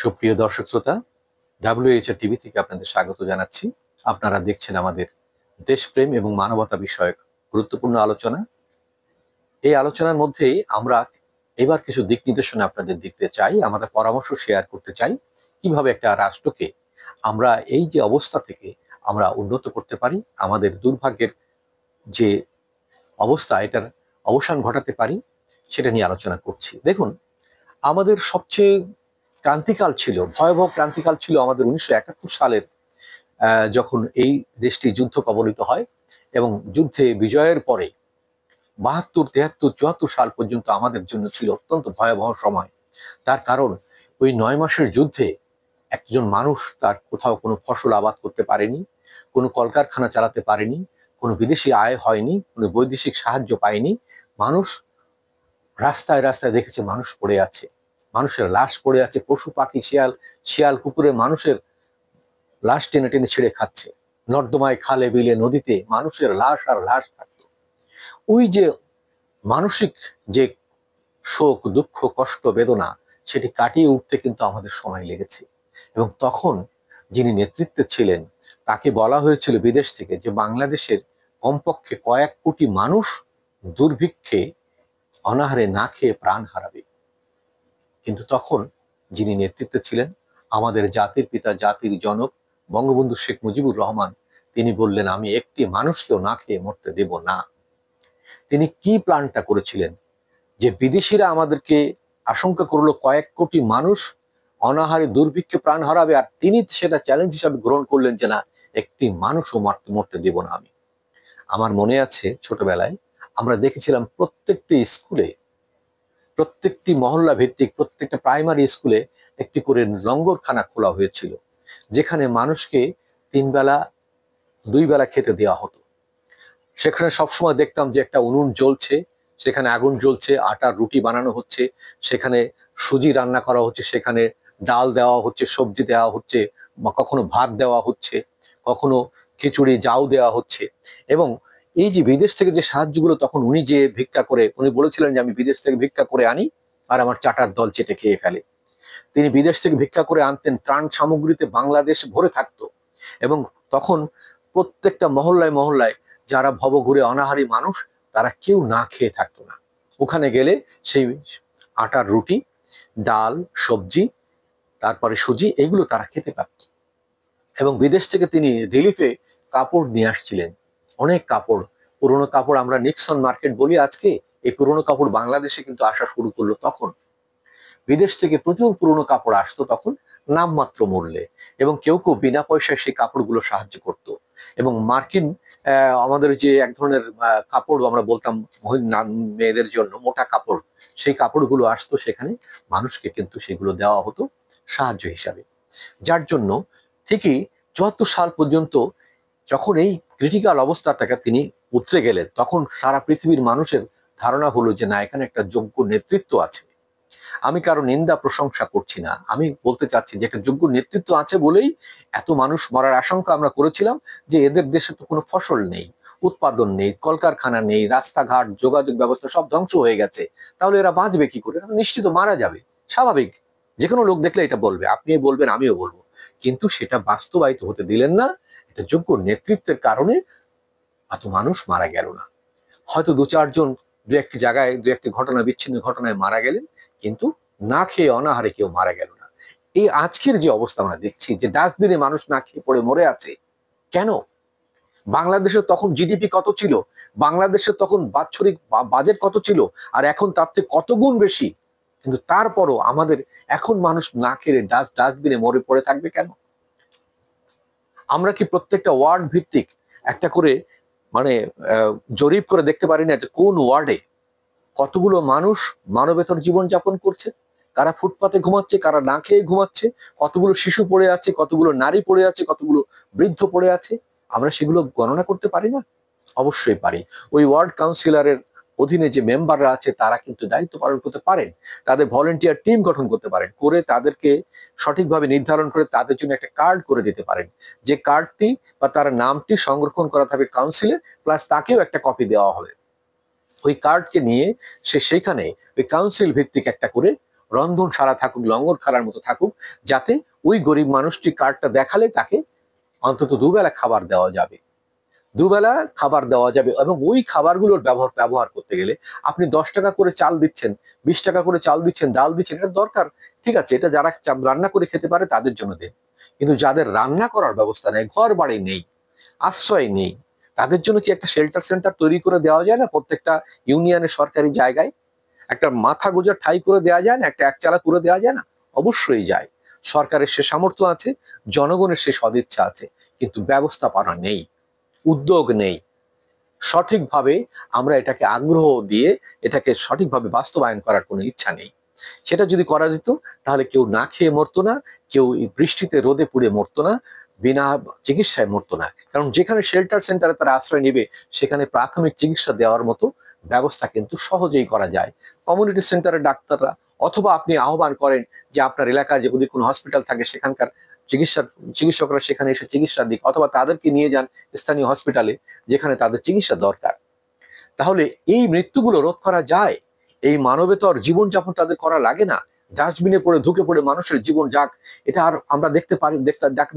সুপ্রিয় দর্শক শ্রোতা, ডাব্লিউএইচআর টিভি থেকে আপনাদের স্বাগত জানাচ্ছি। আপনারা দেখছেন আমাদের দেশপ্রেম এবং মানবতা বিষয়ক গুরুত্বপূর্ণ আলোচনা। এই আলোচনার মধ্যে আমরা এবার কিছু দিক নির্দেশনা আপনাদের দিতে চাই, আমাদের পরামর্শ শেয়ার করতে চাই কিভাবে একটা রাষ্ট্রকে আমরা এই যে অবস্থা থেকে আমরা উন্নত করতে পারি, আমাদের দুর্ভাগ্যের যে অবস্থা এটার অবসান ঘটাতে পারি, সেটা নিয়ে আলোচনা করছি। দেখুন, আমাদের সবচেয়ে ক্রান্তিকাল ছিল, ভয়াবহ ক্রান্তিকাল ছিল আমাদের 1971 সালের, যখন এই দেশটি যুদ্ধ কবলিত হয় এবং যুদ্ধে বিজয়ের পরে 72, 73, 74 সাল পর্যন্ত আমাদের জন্য ছিল অত্যন্ত ভয়াবহ সময়। তার কারণ ওই 9 মাসের যুদ্ধে একজন মানুষ তার কোথাও কোনো ফসল আবাদ করতে পারেনি, কোনো কলকারখানা চালাতে পারেনি, কোনো বিদেশি আয় হয়নি, কোনো বৈদেশিক সাহায্য পায়নি। মানুষ রাস্তায় রাস্তায় দেখেছে মানুষ পড়ে আছে, মানুষের লাশ পড়ে আছে, পশু পাখি শিয়াল কুকুরে মানুষের লাশ টেনে টেনে ছিঁড়ে খাচ্ছে। নর্দমায়, খালে বিলে নদীতে মানুষের লাশ আর লাশ থাকতো। ওই যে মানসিক যে শোক, দুঃখ, কষ্ট, বেদনা, সেটি কাটিয়ে উঠতে কিন্তু আমাদের সময় লেগেছে। এবং তখন যিনি নেতৃত্বে ছিলেন তাকে বলা হয়েছিল বিদেশ থেকে যে বাংলাদেশের কমপক্ষে কয়েক কোটি মানুষ দুর্ভিক্ষে অনাহারে না খেয়ে প্রাণ হারাবে। কিন্তু তখন যিনি নেতৃত্বে ছিলেন আমাদের জাতির পিতা, জাতির জনক বঙ্গবন্ধু শেখ মুজিবুর রহমান, তিনি বললেন আমি একটি মানুষকেও না খেয়ে মরতে দেব না। তিনি কি প্ল্যানটা করেছিলেন যে বিদেশিরা আমাদেরকে আশঙ্কা করলো কয়েক কোটি মানুষ অনাহারে দুর্ভিক্ষে প্রাণ হারাবে, আর তিনি সেটা চ্যালেঞ্জ হিসাবে গ্রহণ করলেন যে না, একটি মানুষও মরতে দেব না আমি। আমার মনে আছে ছোটবেলায় আমরা দেখেছিলাম প্রত্যেকটি স্কুলে, প্রত্যেকটি মহল্লা ভিত্তিক প্রত্যেকটা প্রাইমারি স্কুলে একটি করে লঙ্গরখানা খোলা হয়েছিল, যেখানে মানুষকে 3 বেলা 2 বেলা খেতে দেওয়া হতো। সেখানে সবসময় দেখতাম যে একটা উনুন জ্বলছে, সেখানে আগুন জ্বলছে, আটার রুটি বানানো হচ্ছে, সেখানে সুজি রান্না করা হচ্ছে, সেখানে ডাল দেওয়া হচ্ছে, সবজি দেওয়া হচ্ছে, কখনো ভাত দেওয়া হচ্ছে, কখনো খিচুড়ি জাউ দেওয়া হচ্ছে। এবং এই যে বিদেশ থেকে যে সাহায্যগুলো, তখন উনি যে ভিক্ষা করে, উনি বলেছিলেন যে আমি বিদেশ থেকে ভিক্ষা করে আনি আর আমার চাটার দল চেটে খেয়ে ফেলে। তিনি বিদেশ থেকে ভিক্ষা করে আনতেন, ত্রাণ সামগ্রীতে বাংলাদেশ ভরে থাকতো। এবং তখন প্রত্যেকটা মহল্লায় মহল্লায় যারা ভবঘুরে অনাহারী মানুষ, তারা কেউ না খেয়ে থাকতো না। ওখানে গেলে সেই আটার রুটি, ডাল, সবজি, তারপরে সুজি, এগুলো তারা খেতে পারত। এবং বিদেশ থেকে তিনি রিলিফে কাপড় নিয়ে আসছিলেন, অনেক কাপড়, পুরোনো কাপড়, আমরা নিক্সন মার্কেট বলি আজকে, এই পুরোনো কাপড় বাংলাদেশে কিন্তু আসা শুরু করলো তখন। বিদেশ থেকে প্রচুর পুরোনো কাপড় আসতো তখন নামমাত্র মূল্যে, এবং কেউ কেউ বিনা পয়সায় সেই কাপড়গুলো সাহায্য করত। এবং মার্কিন আমাদের যে এক ধরনের কাপড় আমরা বলতাম মেয়েদের জন্য মোটা কাপড়, সেই কাপড়গুলো আসতো, সেখানে মানুষকে কিন্তু সেগুলো দেওয়া হতো সাহায্য হিসাবে। যার জন্য ঠিকই 74 সাল পর্যন্ত যখন এই ক্রিটিক্যাল অবস্থাটাকে তিনি উতরে গেলেন, তখন সারা পৃথিবীর মানুষের ধারণা হলো যে না, এখানে একটা যোগ্য নেতৃত্ব আছে। আমি কারো নিন্দা প্রশংসা করছি না, আমি বলতে চাচ্ছি যে একটা যোগ্য নেতৃত্ব আছে বলেই এত মানুষ মরার আশঙ্কা আমরা করেছিলাম যে এদের দেশে তো কোনো ফসল নেই, উৎপাদন নেই, কলকারখানা নেই, রাস্তাঘাট, যোগাযোগ ব্যবস্থা সব ধ্বংস হয়ে গেছে, তাহলে এরা বাঁচবে কি করে? নিশ্চিত মারা যাবে, স্বাভাবিক। যে কোনো লোক দেখলে এটা বলবে, আপনি বলবেন, আমিও বলবো। কিন্তু সেটা বাস্তবায়িত হতে দিলেন না। এটা যোগ্য নেতৃত্বের কারণে এত মানুষ মারা গেল না। হয়তো 2-4 জন দু একটি জায়গায় দু একটি ঘটনা, বিচ্ছিন্ন ঘটনায় মারা গেলেন, কিন্তু না খেয়ে অনাহারে কেউ মারা গেল না। এই আজকের যে অবস্থা আমরা দেখছি যে ডাস্টবিনে মানুষ না খেয়ে পড়ে মরে আছে, কেন? বাংলাদেশের তখন জিডিপি কত ছিল, বাংলাদেশের তখন বাৎসরিক বাজেট কত ছিল, আর এখন তার থেকে কত গুণ বেশি। কিন্তু তারপরও আমাদের এখন মানুষ না খেয়ে ডাস্টবিনে মরে পড়ে থাকবে কেন? আমরা কি প্রত্যেকটা ওয়ার্ড ভিত্তিক একটা করে মানে জরিপ করে দেখতে পারি না যে কোন ওয়ার্ডে কতগুলো মানুষ মানবেতর জীবন যাপন করছে, কারা ফুটপাতে ঘুমাচ্ছে, কারা না খেয়ে ঘুমাচ্ছে, কতগুলো শিশু পড়ে আছে, কতগুলো নারী পড়ে আছে, কতগুলো বৃদ্ধ পড়ে আছে? আমরা সেগুলো গণনা করতে পারি না? অবশ্যই পারি। ওই ওয়ার্ড কাউন্সিলরের অধীনে যে মেম্বাররা আছে তারা কিন্তু দায়িত্ব পালন করতে পারেন, তাদের ভলেন্টিয়ার টিম গঠন করতে পারেন, করে তাদেরকে সঠিকভাবে নির্ধারণ করে তাদের জন্য একটা কার্ড করে দিতে পারেন, যে কার্ডটি বা তার নামটি সংরক্ষণ করা থাকবে কাউন্সিলে, প্লাস তাকেও একটা কপি দেওয়া হবে। ওই কার্ডকে নিয়ে সে সেইখানে ওই কাউন্সিল ভিত্তিক একটা করে রন্ধন সারা থাকুক, লঙ্গর খাড়ার মতো থাকুক, যাতে ওই গরিব মানুষটি কার্ডটা দেখালে তাকে অন্তত দুবেলা খাবার দেওয়া যাবে, দুবেলা খাবার দেওয়া যাবে। এবং ওই খাবারগুলোর ব্যবহার করতে গেলে আপনি 10 টাকা করে চাল দিচ্ছেন, 20 টাকা করে চাল দিচ্ছেন, ডাল দিচ্ছেন, এটা দরকার, ঠিক আছে, এটা যারা রান্না করে খেতে পারে তাদের জন্য দেন। কিন্তু যাদের রান্না করার ব্যবস্থা নেই, ঘর বাড়ি নেই, আশ্রয় নেই, তাদের জন্য কি একটা শেল্টার সেন্টার তৈরি করে দেওয়া যায় না? প্রত্যেকটা ইউনিয়নের সরকারি জায়গায় একটা মাথা গোঁজার ঠাঁই করে দেওয়া যায় না? একটা একচালা করে দেওয়া যায় না? অবশ্যই যায়। সরকারের সে সামর্থ্য আছে, জনগণের সে সদিচ্ছা আছে, কিন্তু ব্যবস্থাপনা নেই, উদ্যোগ নেই। সঠিকভাবে আমরা এটাকে আগ্রহ দিয়ে এটাকে সঠিকভাবে বাস্তবায়ন করার কোনো ইচ্ছা নেই। সেটা যদি করা যেত তাহলে কেউ না খেয়ে মরতো না, কেউ বৃষ্টিতে রোদে পুড়ে মরতো না, বিনা চিকিৎসায় মরতো না। কারণ যেখানে শেল্টার সেন্টারে তারা আশ্রয় নেবে সেখানে প্রাথমিক চিকিৎসা দেওয়ার মতো ব্যবস্থা কিন্তু সহজেই করা যায়। কমিউনিটি সেন্টারে ডাক্তাররা, অথবা আপনি আহ্বান করেন যে আপনার এলাকার যদি কোনো হসপিটাল থাকে সেখানকার চিকিৎসকরা সেখানে এসে চিকিৎসা দিক, অথবা তাদেরকে নিয়ে যান স্থানীয় হসপিটালে যেখানে তাদের চিকিৎসা দরকার। তাহলে এই মৃত্যুগুলো রোধ করা যায়। এই মানবেতর জীবনযাপন তাদের করা লাগে না। ডাস্টবিনে পড়ে ঢুকে পড়ে মানুষের জীবন যাক, এটা আর আমরা দেখতে পারি,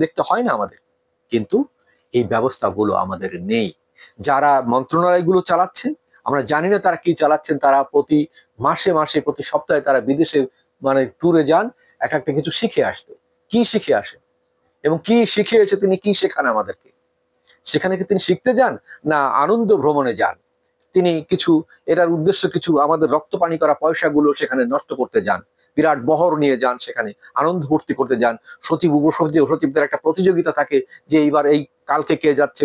দেখতে হয় না আমাদের। কিন্তু এই ব্যবস্থাগুলো আমাদের নেই। যারা মন্ত্রণালয়গুলো চালাচ্ছেন, আমরা জানি না তারা কি চালাচ্ছেন। তারা প্রতি মাসে মাসে, প্রতি সপ্তাহে তারা বিদেশে ট্যুরে যান এক একটা কিছু শিখে আসতে। কি শিখে আসেন এবং কি শিখে এসে তিনি কি শেখান আমাদেরকে? সেখানে কি তিনি শিখতে যান না আনন্দ ভ্রমণে যান? তিনি কিছু এটার উদ্দেশ্য কিছু আমাদের রক্ত পানি করা পয়সাগুলো সেখানে নষ্ট করতে যান, বিরাট বহর নিয়ে যান, সেখানে আনন্দ ফুর্তি করতে যান। সচিব সচিবদের একটা প্রতিযোগিতা থাকে যে এইবার এই কালকে কে যাচ্ছে,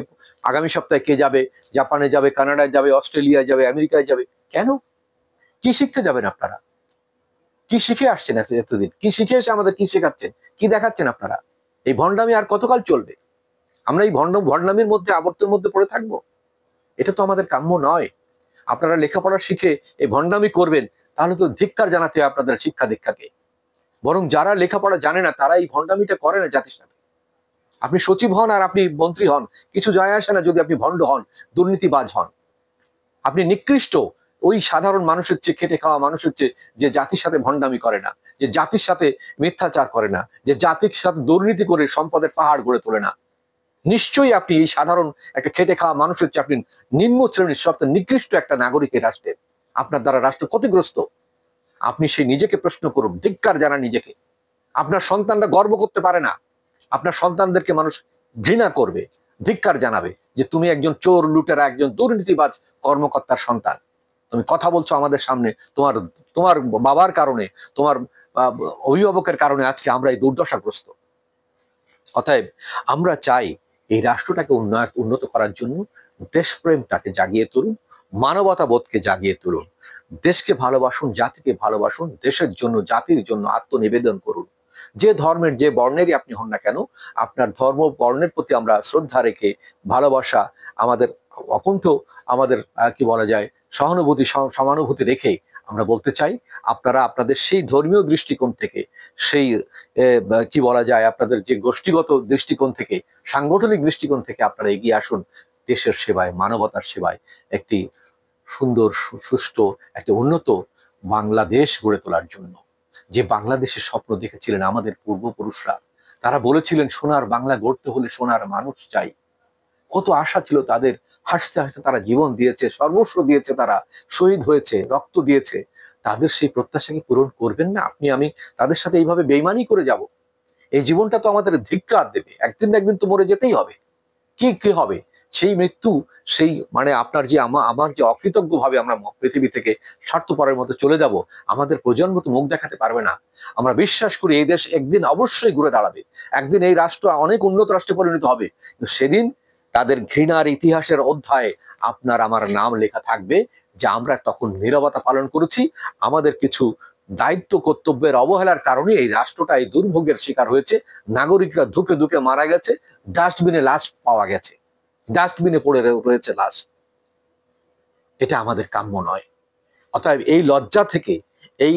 আগামী সপ্তাহে কে যাবে, জাপানে যাবে, কানাডায় যাবে, অস্ট্রেলিয়ায় যাবে, আমেরিকায় যাবে। কেন? কি শিখতে যাবেন আপনারা? কি শিখে আসছেন এতদিন? কি শিখে এসে আমাদের কি শেখাচ্ছেন, কি দেখাচ্ছেন আপনারা? এই ভণ্ডামি আর কতকাল চলবে? আমরা এই ভণ্ডামির মধ্যে, আবর্তের মধ্যে পড়ে থাকবো? এটা তো আমাদের কাম্য নয়। আপনারা লেখাপড়া শিখে এই ভণ্ডামি করবেন, তাহলে তো ধিক্কার জানাতে হয় আপনাদের শিক্ষা দীক্ষাকে। বরং যারা লেখাপড়া জানে না তারা এই ভণ্ডামিটা করে না জাতির সাথে। আপনি সচিব হন আর আপনি মন্ত্রী হন, কিছু যায় আসে না যদি আপনি ভণ্ড হন, দুর্নীতিবাজ হন। আপনি নিকৃষ্ট ওই সাধারণ মানুষের চেয়ে, খেটে খাওয়া মানুষের চেয়ে, যে জাতির সাথে ভণ্ডামি করে না, যে জাতির সাথে মিথ্যাচার করে না, যে জাতির সাথে দুর্নীতি করে সম্পদের পাহাড় গড়ে তোলে না। নিশ্চয়ই আপনি এই সাধারণ একটা খেটে খাওয়া মানুষের চেয়ে আপনি নিম্ন শ্রেণীর, সবচেয়ে নিকৃষ্ট একটা নাগরিক এই রাষ্ট্রের। আপনার দ্বারা রাষ্ট্র ক্ষতিগ্রস্ত। আপনি সেই নিজেকে প্রশ্ন করুন, ধিক্কার জানান নিজেকে। আপনার সন্তানরা গর্ব করতে পারে না, আপনার সন্তানদেরকে মানুষ ঘৃণা করবে, ধিক্কার জানাবে যে তুমি একজন চোর, লুটেরা, একজন দুর্নীতিবাজ কর্মকর্তার সন্তান। তুমি কথা বলছো আমাদের সামনে, তোমার তোমার বাবার কারণে, তোমার অভিভাবকের কারণে আজকে আমরা এই দুর্দশাগ্রস্ত। অতএব আমরা চাই এই রাষ্ট্রটাকে উন্নত করার জন্য দেশপ্রেমটাকে জাগিয়ে তুলুন, মানবতা বোধকে জাগিয়ে তুলুন, দেশকে ভালোবাসুন, জাতিকে ভালোবাসুন, দেশের জন্য, জাতির জন্য আত্মনিবেদন করুন। যে ধর্মের, যে বর্ণেরই আপনি হন না কেন, আপনার ধর্ম বর্ণের প্রতি আমরা শ্রদ্ধা রেখে, ভালোবাসা, আমাদের অকুণ্ঠ, আমাদের কি বলা যায়, সহানুভূতি, সমানুভূতি রেখে আমরা বলতে চাই আপনারা আপনাদের সেই ধর্মীয় দৃষ্টিকোণ থেকে, সেই কি বলা যায়, আপনাদের যে গোষ্ঠীগত দৃষ্টিকোণ থেকে, সাংগঠনিক দৃষ্টিকোণ থেকে আপনারা এগিয়ে আসুন দেশের সেবায়, মানবতার সেবায়, একটি সুন্দর, সুষ্ঠু, একটি উন্নত বাংলাদেশ গড়ে তোলার জন্য। যে বাংলাদেশের স্বপ্ন দেখেছিলেন আমাদের পূর্বপুরুষরা, তারা বলেছিলেন সোনার বাংলা গড়তে হলে সোনার মানুষ চাই। কত আশা ছিল তাদের, হাসতে হাসতে তারা জীবন দিয়েছে, সর্বস্ব দিয়েছে, তারা শহীদ হয়েছে, রক্ত দিয়েছে। তাদের সেই প্রত্যাশা কি পূরণ করবেন না আপনি, আমি? তাদের সাথে এইভাবে বেইমানি করে যাব? এই জীবনটা তো আমাদের ধিক্কার দেবে, একদিন না একদিন তো মরে যেতেই হবে। কি কি হবে সেই মৃত্যু? সেই আপনার যে আমার যে অকৃতজ্ঞ ভাবে আমরা পৃথিবী থেকে স্বার্থপরের মতো চলে যাব, আমাদের প্রজন্ম তো মুখ দেখাতে পারবে না। আমরা বিশ্বাস করি এই দেশ একদিন অবশ্যই ঘুরে দাঁড়াবে, একদিন এই রাষ্ট্র অনেক উন্নত রাষ্ট্রে পরিণত হবে। সেদিন তাদের ঘৃণার ইতিহাসের অধ্যায়ে আপনার আমার নাম লেখা থাকবে যে আমরা তখন নীরবতা পালন করেছি, আমাদের কিছু দায়িত্ব কর্তব্যের অবহেলার কারণে এই রাষ্ট্রটা এই দুর্ভোগের শিকার হয়েছে, নাগরিকরা ধুকে ধুকে মারা গেছে, ডাস্টবিনে লাশ পাওয়া গেছে, ডাস্টবিনে পড়ে রয়েছে লাশ। এটা আমাদের কাম্য নয়। অতএব এই লজ্জা থেকে, এই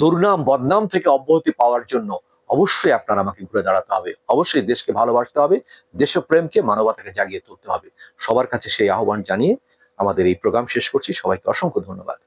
দুর্নাম বদনাম থেকে অব্যাহতি পাওয়ার জন্য অবশ্যই আপনার আমাকে ঘুরে দাঁড়াতে হবে, অবশ্যই দেশকে ভালোবাসতে হবে, দেশপ্রেমকে, মানবতাকে জাগিয়ে তুলতে হবে। সবার কাছে সেই আহ্বান জানিয়ে আমাদের এই প্রোগ্রাম শেষ করছি। সবাইকে অসংখ্য ধন্যবাদ।